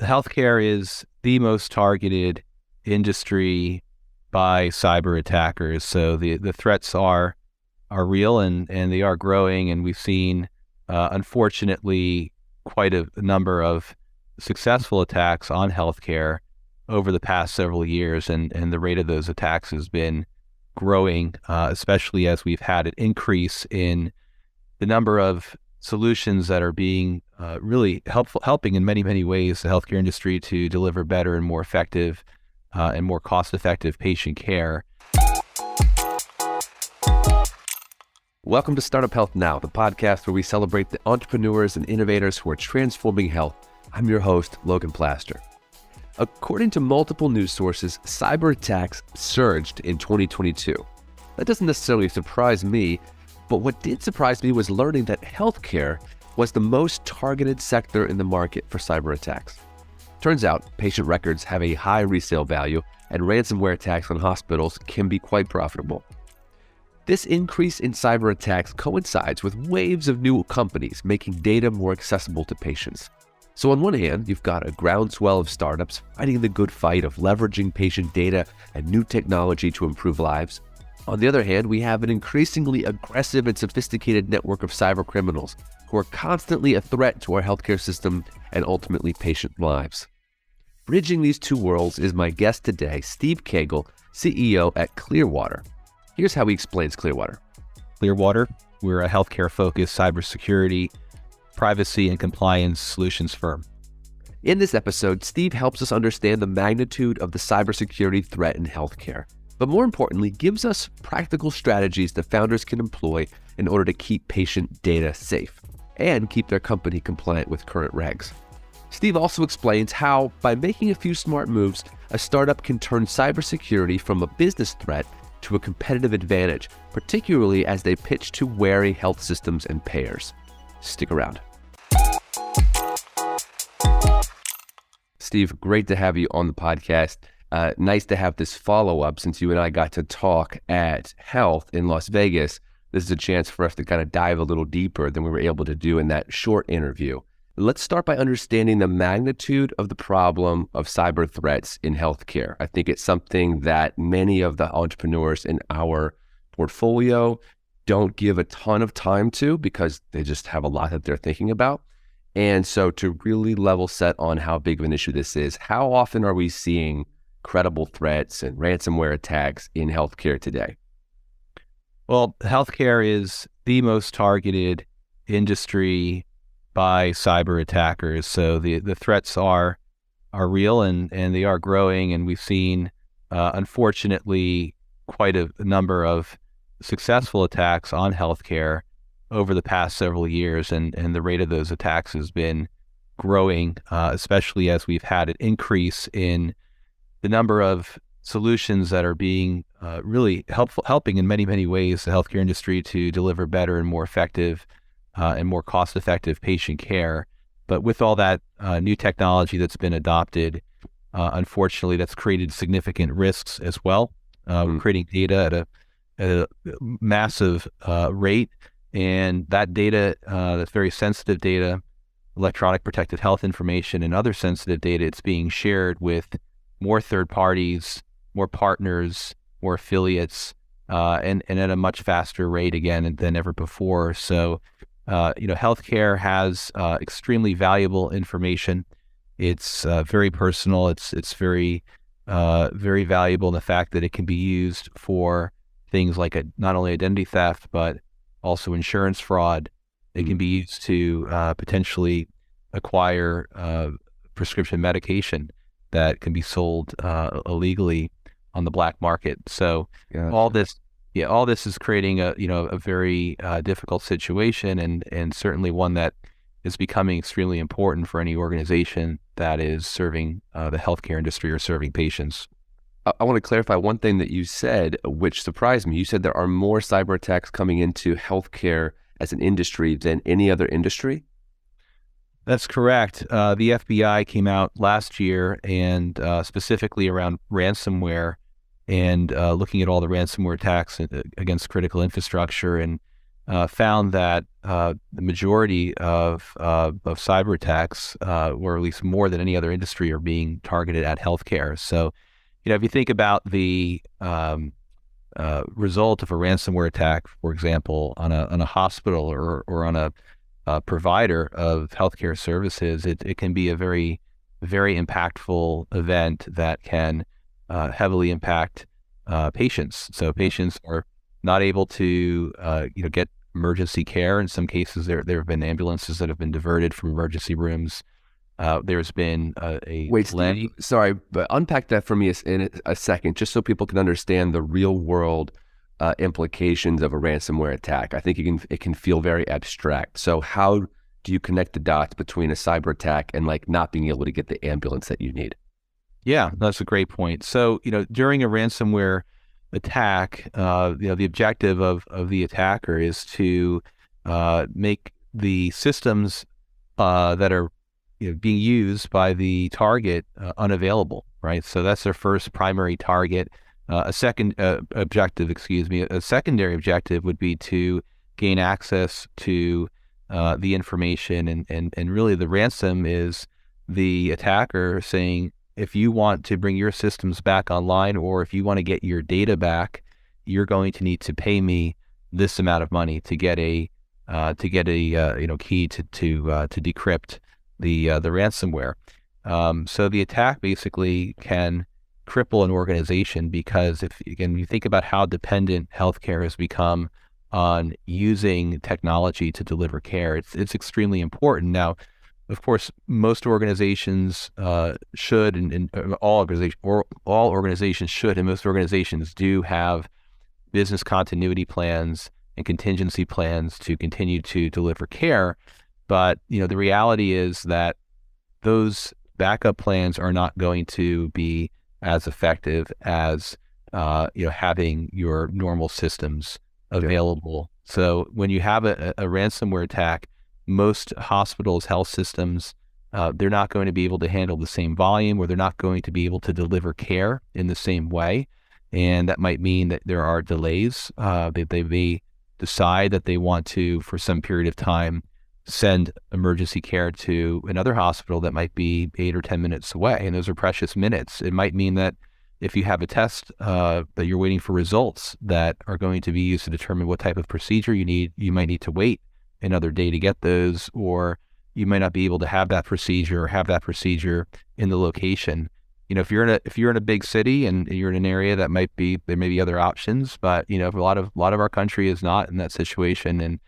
healthcare is the most targeted industry by cyber attackers. So the threats are real and they are growing, and we've seen unfortunately quite a number of successful attacks on healthcare over the past several years, and the rate of those attacks has been growing, especially as we've had an increase in the number of solutions that are being really helping in many ways the healthcare industry to deliver better and more effective and more cost-effective patient care. Welcome to Startup Health Now, the podcast where we celebrate the entrepreneurs and innovators who are transforming health. I'm your host, Logan Plaster. According to multiple news sources, cyber attacks surged in 2022. That doesn't necessarily surprise me, but what did surprise me was learning that healthcare was the most targeted sector in the market for cyber attacks. Turns out, patient records have a high resale value, and ransomware attacks on hospitals can be quite profitable. This increase in cyber attacks coincides with waves of new companies making data more accessible to patients. So on one hand, you've got a groundswell of startups fighting the good fight of leveraging patient data and new technology to improve lives. On the other hand, we have an increasingly aggressive and sophisticated network of cyber criminals who are constantly a threat to our healthcare system and ultimately patient lives. Bridging these two worlds is my guest today, Steve Cagle, CEO at Clearwater. Here's how he explains Clearwater. Clearwater, we're a healthcare-focused cybersecurity, privacy, and compliance solutions firm. In this episode, Steve helps us understand the magnitude of the cybersecurity threat in healthcare, but more importantly, gives us practical strategies that founders can employ in order to keep patient data safe and keep their company compliant with current regs. Steve also explains how, by making a few smart moves, a startup can turn cybersecurity from a business threat to a competitive advantage, particularly as they pitch to wary health systems and payers. Stick around. Steve, great to have you on the podcast. Nice to have this follow-up since you and I got to talk at Health in Las Vegas. This is a chance for us to kind of dive a little deeper than we were able to do in that short interview. Let's start by understanding the magnitude of the problem of cyber threats in healthcare. I think it's something that many of the entrepreneurs in our portfolio don't give a ton of time to because they just have a lot that they're thinking about. And so to really level set on how big of an issue this is, how often are we seeing credible threats and ransomware attacks in healthcare today? Well, healthcare is the most targeted industry by cyber attackers. So the threats are real and they are growing, and we've seen unfortunately quite a number of successful attacks on healthcare over the past several years, and the rate of those attacks has been growing, especially as we've had an increase in the number of solutions that are being really helping in many ways the healthcare industry to deliver better and more effective and more cost-effective patient care. But with all that new technology that's been adopted, unfortunately, that's created significant risks as well. We're creating data at a massive rate, and that data, that's very sensitive data, electronic protected health information and other sensitive data, it's being shared with more third parties, more partners, more affiliates, and at a much faster rate again than ever before. So, healthcare has extremely valuable information. It's very personal. It's very valuable in the fact that it can be used for things like not only identity theft, but also insurance fraud. It can be used to potentially acquire prescription medication that can be sold illegally on the black market. So all this is creating a very difficult situation, and certainly one that is becoming extremely important for any organization that is serving the healthcare industry or serving patients. I want to clarify one thing that you said, which surprised me. You said there are more cyber attacks coming into healthcare as an industry than any other industry? That's correct. The FBI came out last year and specifically around ransomware and looking at all the ransomware attacks against critical infrastructure. And found that the majority of cyber attacks, or at least more than any other industry, are being targeted at healthcare. So, if you think about the result of a ransomware attack, for example, on a hospital or on a provider of healthcare services, it can be a very, very impactful event that can heavily impact patients. So patients are not able to get emergency care. In some cases, there have been ambulances that have been diverted from emergency rooms. There's been a Wait, delay. Steve, sorry, but unpack that for me in a second, just so people can understand the real world implications of a ransomware attack. I think it can feel very abstract. So how do you connect the dots between a cyber attack and like not being able to get the ambulance that you need? Yeah, that's a great point. So, during a ransomware attack, the objective of the attacker is to make the systems that are being used by the target unavailable, right? So that's their first primary target. A secondary objective would be to gain access to the information, and really the ransom is the attacker saying, if you want to bring your systems back online, or if you want to get your data back, you're going to need to pay me this amount of money to get a key to decrypt the ransomware. So the attack basically can cripple an organization, because if again you think about how dependent healthcare has become on using technology to deliver care, it's extremely important. Now, of course, most organizations should, and all organizations should, and most organizations do have business continuity plans and contingency plans to continue to deliver care. But the reality is that those backup plans are not going to be as effective as having your normal systems available. So when you have a ransomware attack, most hospitals, health systems, they're not going to be able to handle the same volume, or they're not going to be able to deliver care in the same way. And that might mean that there are delays. They may decide that they want to, for some period of time, send emergency care to another hospital that might be 8 or 10 minutes away. And those are precious minutes. It might mean that if you have a test that you're waiting for results that are going to be used to determine what type of procedure you need, you might need to wait another day to get those, or you might not be able to have that procedure in the location. If you're in a big city and you're in an area that there may be other options, but a lot of our country is not in that situation, and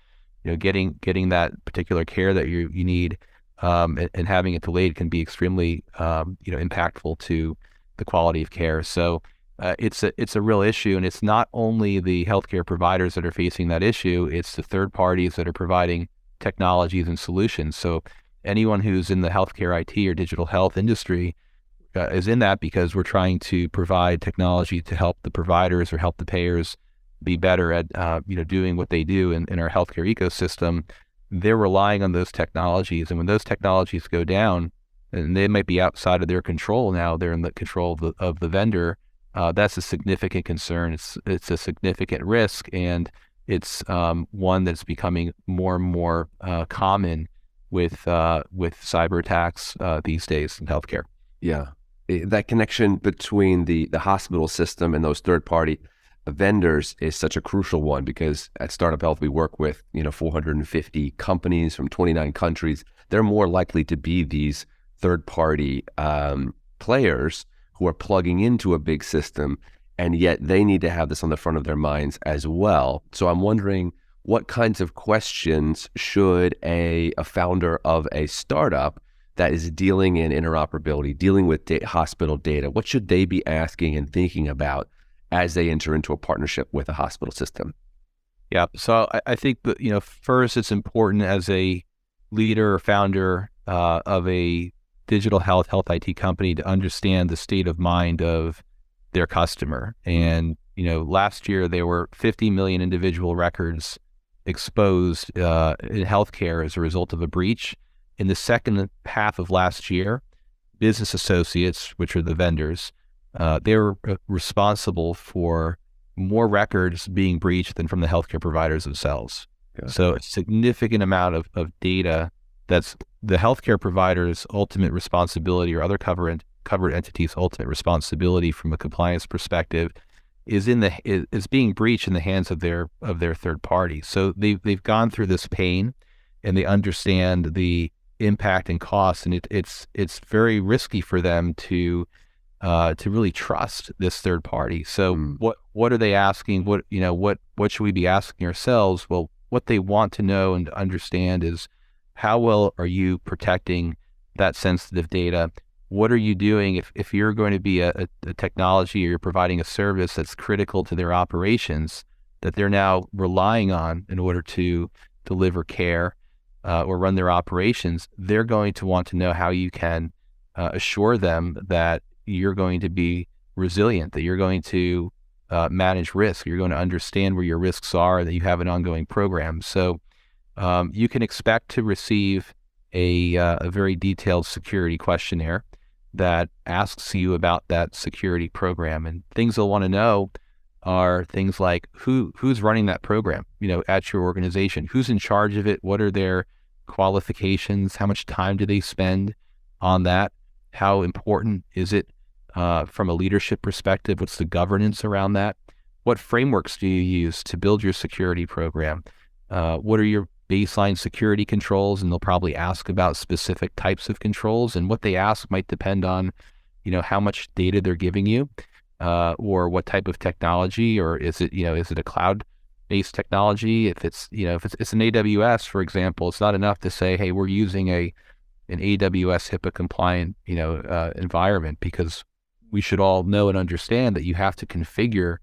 getting that particular care that you need and having it delayed can be extremely impactful to the quality of care. So it's a real issue, and it's not only the healthcare providers that are facing that issue, it's the third parties that are providing technologies and solutions. So anyone who's in the healthcare IT or digital health industry is in that because we're trying to provide technology to help the providers or help the payers be better at doing what they do in our healthcare ecosystem. They're relying on those technologies, and when those technologies go down, and they might be outside of their control now, they're in the control of the vendor. That's a significant concern. It's a significant risk, and it's one that's becoming more and more common with cyber attacks these days in healthcare. Yeah, that connection between the hospital system and those third party vendors is such a crucial one, because at Startup Health we work with 450 companies from 29 countries. They're more likely to be these third party players who are plugging into a big system, and yet they need to have this on the front of their minds as well. So I'm wondering, what kinds of questions should a founder of a startup that is dealing in interoperability, dealing with hospital data, what should they be asking and thinking about as they enter into a partnership with a hospital system? Yeah, so I think that first it's important as a leader or founder of a digital health IT company to understand the state of mind of their customer. And last year there were 50 million individual records exposed in healthcare as a result of a breach. In the second half of last year, business associates, which are the vendors, they were responsible for more records being breached than from the healthcare providers themselves. Got it. So a significant amount of data that's the healthcare provider's ultimate responsibility or other covered entities' ultimate responsibility from a compliance perspective is being breached in the hands of their third party. So they've gone through this pain, and they understand the impact and cost, and it's very risky for them to really trust this third party. So what are they asking? What should we be asking ourselves? Well, what they want to know and understand is, how well are you protecting that sensitive data? What are you doing if you're going to be a technology, or you're providing a service that's critical to their operations that they're now relying on in order to deliver care or run their operations? They're going to want to know how you can assure them that you're going to be resilient, that you're going to manage risk, you're going to understand where your risks are, that you have an ongoing program. So you can expect to receive a very detailed security questionnaire that asks you about that security program. And things they'll want to know are things like who's running that program, at your organization, who's in charge of it, what are their qualifications, how much time do they spend on that, how important is it from a leadership perspective, what's the governance around that, what frameworks do you use to build your security program, what are your baseline security controls, and they'll probably ask about specific types of controls, and what they ask might depend on, how much data they're giving you, or what type of technology, or is it a cloud-based technology? If it's an AWS, for example, it's not enough to say, hey, we're using an AWS HIPAA compliant, environment, because we should all know and understand that you have to configure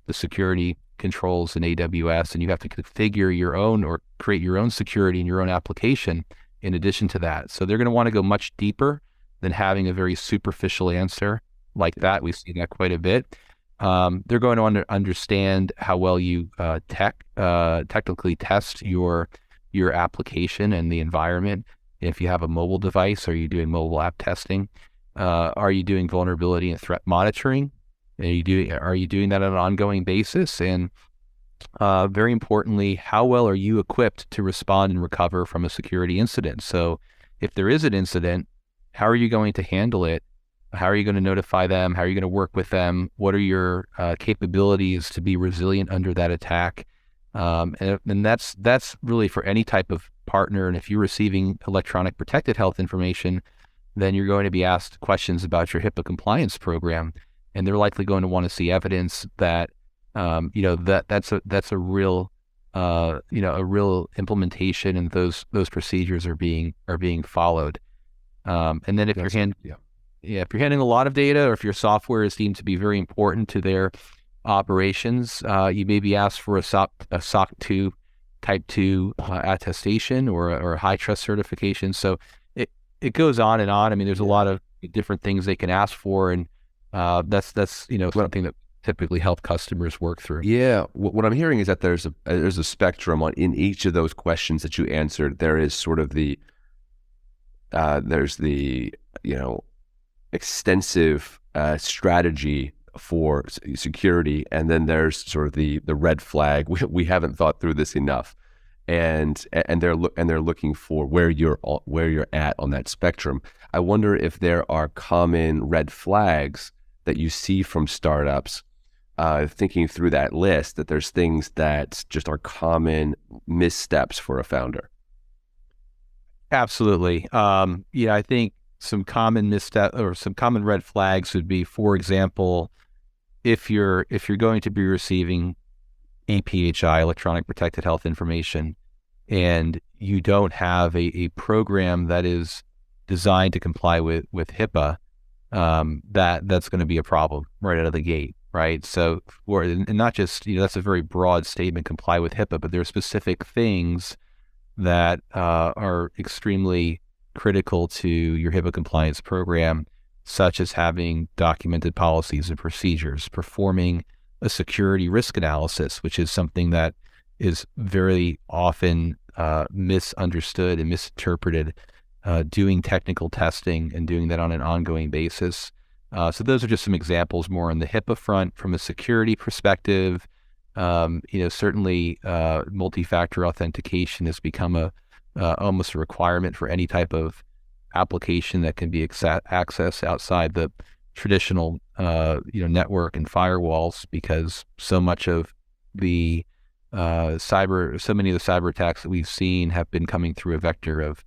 the security controls in AWS, and you have to configure your own or create your own security in your own application in addition to that. So they're going to want to go much deeper than having a very superficial answer like that. We've seen that quite a bit. They're going to understand how well you technically test your application and the environment. If you have a mobile device, are you doing mobile app testing? Are you doing vulnerability and threat monitoring? Are you doing that on an ongoing basis? And very importantly, how well are you equipped to respond and recover from a security incident? So if there is an incident, how are you going to handle it? How are you going to notify them? How are you going to work with them? What are your capabilities to be resilient under that attack? And that's really for any type of partner. And if you're receiving electronic protected health information, then you're going to be asked questions about your HIPAA compliance program. And they're likely going to want to see evidence that, that's a real, a real implementation, and those procedures are being followed. And then if you're handling a lot of data, or if your software is deemed to be very important to their operations, you may be asked for a SOC 2 Type 2 attestation or a high trust certification. So it goes on and on. I mean, there's a lot of different things they can ask for, and that's something that typically help customers work through. Yeah, what I'm hearing is that there's a spectrum in each of those questions that you answered. There is sort of there's the extensive strategy for security, and then there's sort of the red flag. We haven't thought through this enough, and they're looking for where you're at on that spectrum. I wonder if there are common red flags that you see from startups, thinking through that list, that there's things that just are common missteps for a founder. Absolutely. I think some common misstep or some common red flags would be, for example, if you're going to be receiving EPHI, electronic protected health information, and you don't have a program that is designed to comply with HIPAA, that's going to be a problem right out of the gate, right? So, and not just, that's a very broad statement, comply with HIPAA, but there are specific things that are extremely critical to your HIPAA compliance program, such as having documented policies and procedures, performing a security risk analysis, which is something that is very often misunderstood and misinterpreted, doing technical testing and doing that on an ongoing basis. So those are just some examples more on the HIPAA front. From a security perspective, Certainly multi-factor authentication has become almost a requirement for any type of application that can be accessed outside the traditional network and firewalls, because so many of the cyber attacks that we've seen have been coming through a vector of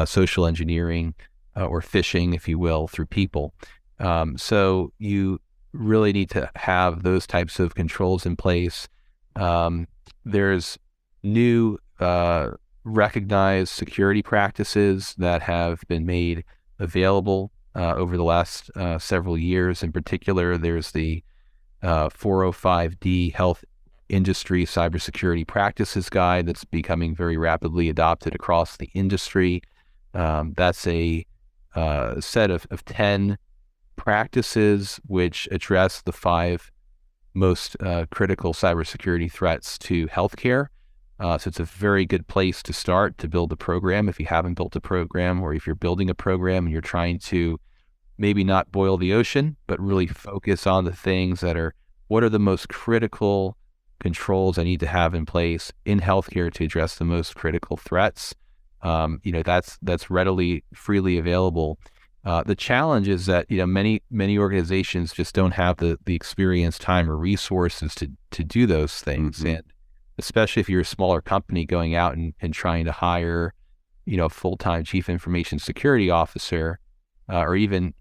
social engineering or phishing, if you will, through people. So you really need to have those types of controls in place. There's new recognized security practices that have been made available over the last several years. In particular, there's the 405D Health Industry Cybersecurity Practices Guide that's becoming very rapidly adopted across the industry. That's a set of 10 practices which address the 5 most critical cybersecurity threats to healthcare. So it's a very good place to start to build a program if you haven't built a program, or if you're building a program and you're trying to maybe not boil the ocean, but really focus on the things that are, what are the most critical controls I need to have in place in healthcare to address the most critical threats. That's freely available. The challenge is that many organizations just don't have the experience, time, or resources to do those things. Mm-hmm. And especially if you're a smaller company going out and trying to hire a full-time chief information security officer, or even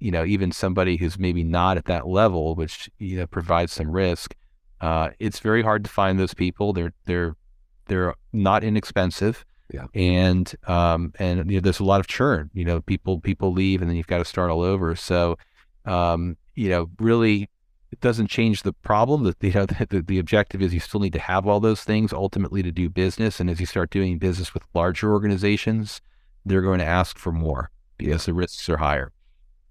somebody who's maybe not at that level, which provides some risk. It's very hard to find those people. They're not inexpensive. Yeah. And there's a lot of churn. People leave, and then you've got to start all over. So really, it doesn't change the problem. That the objective is you still need to have all those things ultimately to do business. And as you start doing business with larger organizations, they're going to ask for more because the risks are higher.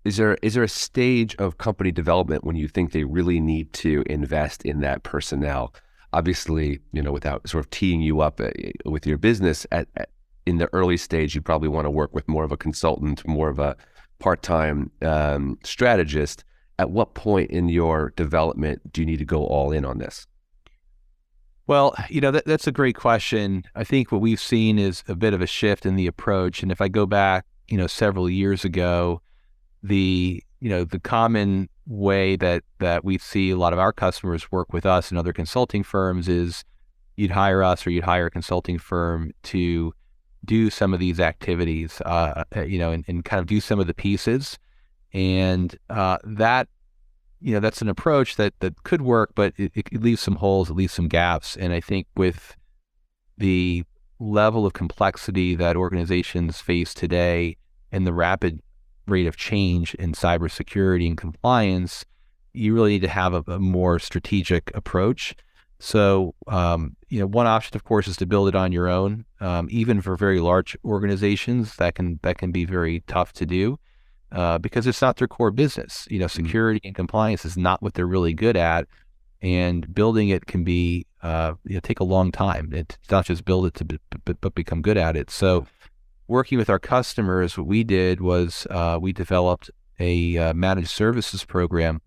Is there a stage of company development when you think they really need to invest in that personnel? Obviously, without sort of teeing you up with your business, in the early stage, you probably want to work with more of a consultant, more of a part-time strategist. At what point in your development do you need to go all in on this? Well, that's a great question. I think what we've seen is a bit of a shift in the approach. And if I go back, several years ago, the common way that we see a lot of our customers work with us and other consulting firms is you'd hire us or you'd hire a consulting firm to do some of these activities, and kind of do some of the pieces. And that's an approach that could work, but it leaves some holes, it leaves some gaps. And I think with the level of complexity that organizations face today and the rapid rate of change in cybersecurity and compliance, you really need to have a more strategic approach. So, one option, of course, is to build it on your own. Even for very large organizations, that can be very tough to do because it's not their core business. Security and compliance is not what they're really good at, and building it can be take a long time. It's not just build it but become good at it. So, working with our customers, what we did was we developed a managed services program,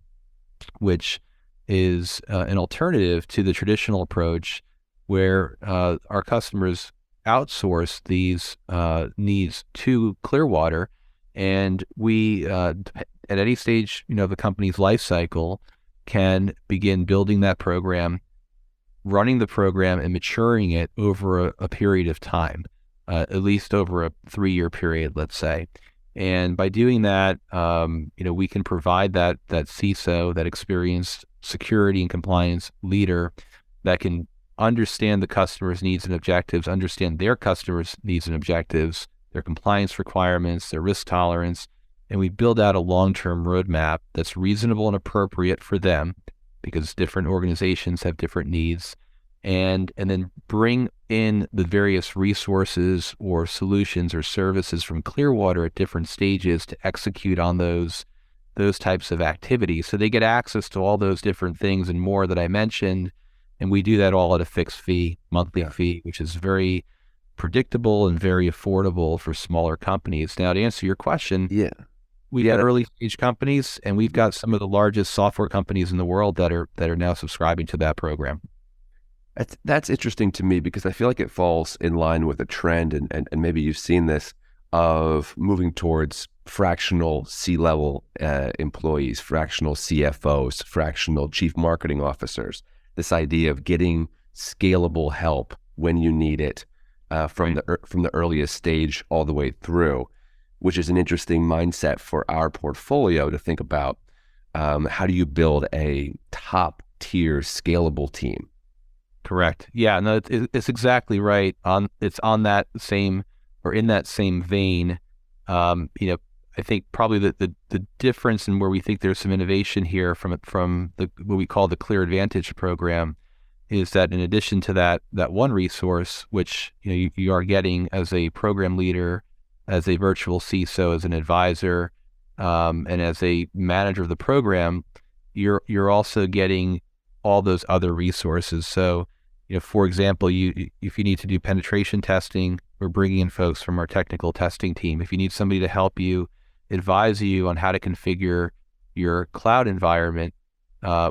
which is an alternative to the traditional approach where our customers outsource these needs to Clearwater. And we, at any stage, the company's life cycle, can begin building that program, running the program, and maturing it over a period of time. At least over a 3-year period, let's say. And by doing that, we can provide that CISO, that experienced security and compliance leader that can understand the customer's needs and objectives, understand their customers' needs and objectives, their compliance requirements, their risk tolerance, and we build out a long-term roadmap that's reasonable and appropriate for them, because different organizations have different needs, and then bring in the various resources or solutions or services from Clearwater at different stages to execute on those types of activities. So they get access to all those different things and more that I mentioned, and we do that all at a fixed fee, monthly fee, which is very predictable and very affordable for smaller companies. Now, to answer your question, we got early stage companies, and we've got some of the largest software companies in the world that are now subscribing to that program. That's interesting to me because I feel like it falls in line with a trend, and maybe you've seen this, of moving towards fractional C-level employees, fractional CFOs, fractional chief marketing officers. This idea of getting scalable help when you need it from the earliest stage all the way through, which is an interesting mindset for our portfolio to think about. How do you build a top tier scalable team? Correct. Yeah, no, it's exactly right. It's on that same, or in that same vein. I think probably the difference in where we think there's some innovation here from the what we call the Clear Advantage program is that in addition to that one resource, which you are getting as a program leader, as a virtual CISO, as an advisor, and as a manager of the program, you're also getting all those other resources. So, for example, if you need to do penetration testing, we're bringing in folks from our technical testing team. If you need somebody to help you, advise you on how to configure your cloud environment,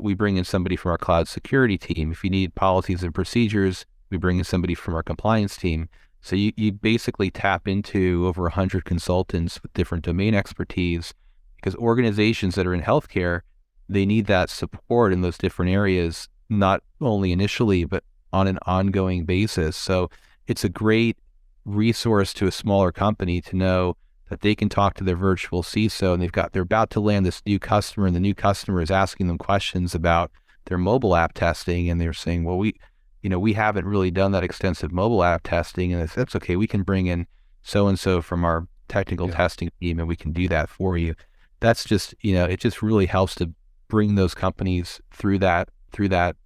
we bring in somebody from our cloud security team. If you need policies and procedures, we bring in somebody from our compliance team. So you basically tap into over 100 consultants with different domain expertise, because organizations that are in healthcare, they need that support in those different areas, not only initially, but on an ongoing basis. So it's a great resource to a smaller company to know that they can talk to their virtual CISO, and they're about to land this new customer, and the new customer is asking them questions about their mobile app testing, and they're saying, well, we haven't really done that extensive mobile app testing, and that's okay. We can bring in so-and-so from our technical testing team, and we can do that for you. That's just, it just really helps to bring those companies through that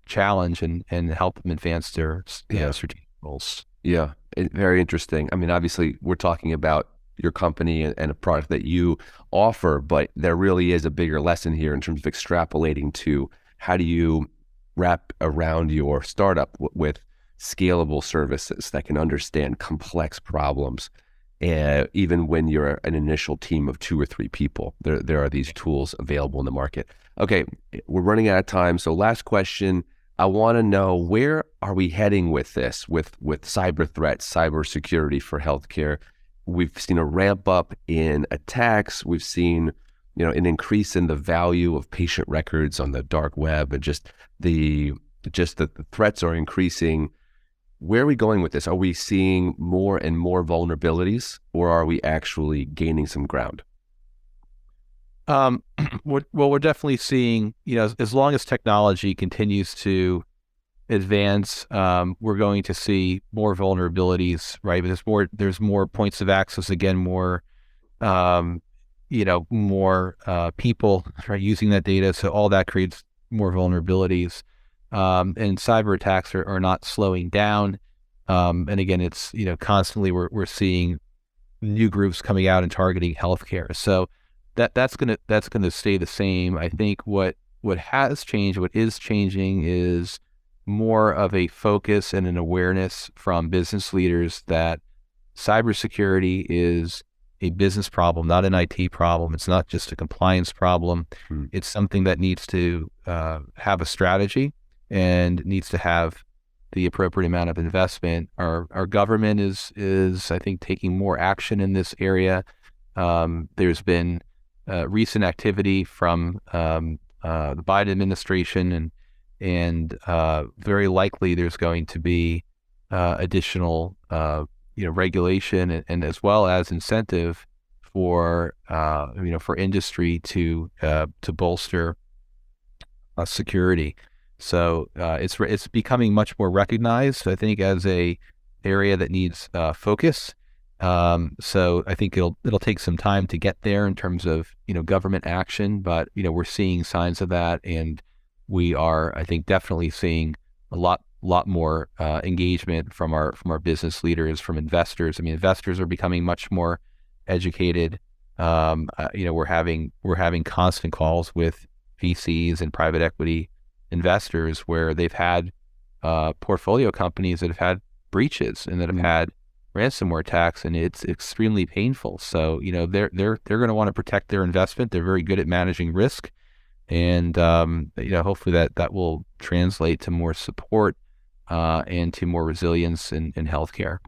challenge and help them advance their strategic goals. Yeah, very interesting. I mean, obviously, we're talking about your company and a product that you offer, but there really is a bigger lesson here in terms of extrapolating to how do you wrap around your startup with scalable services that can understand complex problems. Even when you're an initial team of 2 or 3 people, there are these tools available in the market. Okay, we're running out of time. So last question, I want to know, where are we heading with this, with cyber threats, cybersecurity for healthcare? We've seen a ramp up in attacks. We've seen, an increase in the value of patient records on the dark web, and just the threats are increasing. Where are we going with this? Are we seeing more and more vulnerabilities, or are we actually gaining some ground? We're definitely seeing, as long as technology continues to advance, we're going to see more vulnerabilities, right? But there's more points of access, again, more, more people are using that data. So all that creates more vulnerabilities. And cyber attacks are not slowing down. And again, it's, constantly we're seeing new groups coming out and targeting healthcare. So that's gonna stay the same. I think what has changed, what is changing, is more of a focus and an awareness from business leaders that cybersecurity is a business problem, not an IT problem. It's not just a compliance problem. It's something that needs to have a strategy and needs to have the appropriate amount of investment. Our government is I think taking more action in this area. There's been recent activity from the Biden administration, and very likely there's going to be additional regulation and as well as incentive for for industry to bolster security. So it's becoming much more recognized, I think, as a area that needs focus. So I think it'll take some time to get there in terms of government action, but we're seeing signs of that, and we are, I think, definitely seeing a lot more engagement from our business leaders, from investors. I mean, investors are becoming much more educated. We're having constant calls with VCs and private equity investors where they've had portfolio companies that have had breaches and that have had ransomware attacks, and it's extremely painful. So they're going to want to protect their investment. They're very good at managing risk, and hopefully that will translate to more support and to more resilience in healthcare.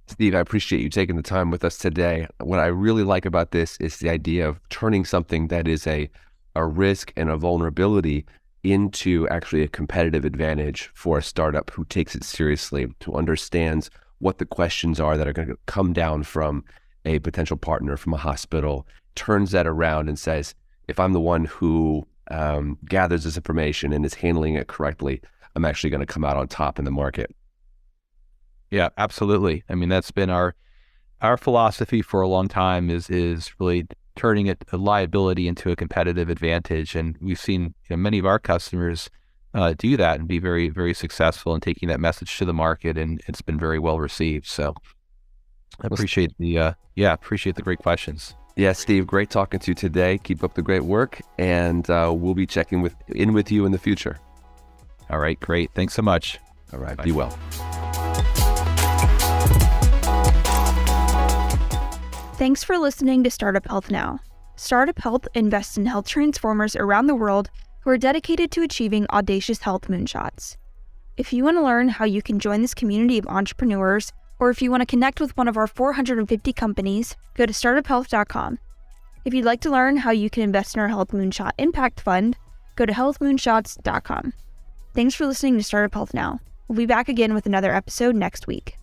Steve, I appreciate you taking the time with us today. What I really like about this is the idea of turning something that is a risk and a vulnerability into actually a competitive advantage for a startup who takes it seriously, who understands what the questions are that are going to come down from a potential partner, from a hospital, turns that around and says, if I'm the one who gathers this information and is handling it correctly, I'm actually going to come out on top in the market. Yeah, absolutely. I mean, that's been our philosophy for a long time, is really turning a liability into a competitive advantage. And we've seen many of our customers do that and be very, very successful in taking that message to the market, and it's been very well received. So I appreciate appreciate the great questions. Yeah, Steve, great talking to you today. Keep up the great work, and we'll be checking in with you in the future. All right, great. Thanks so much. All right, Bye. Be well. Thanks for listening to Startup Health Now. Startup Health invests in health transformers around the world who are dedicated to achieving audacious health moonshots. If you want to learn how you can join this community of entrepreneurs, or if you want to connect with one of our 450 companies, go to startuphealth.com. If you'd like to learn how you can invest in our Health Moonshot Impact Fund, go to healthmoonshots.com. Thanks for listening to Startup Health Now. We'll be back again with another episode next week.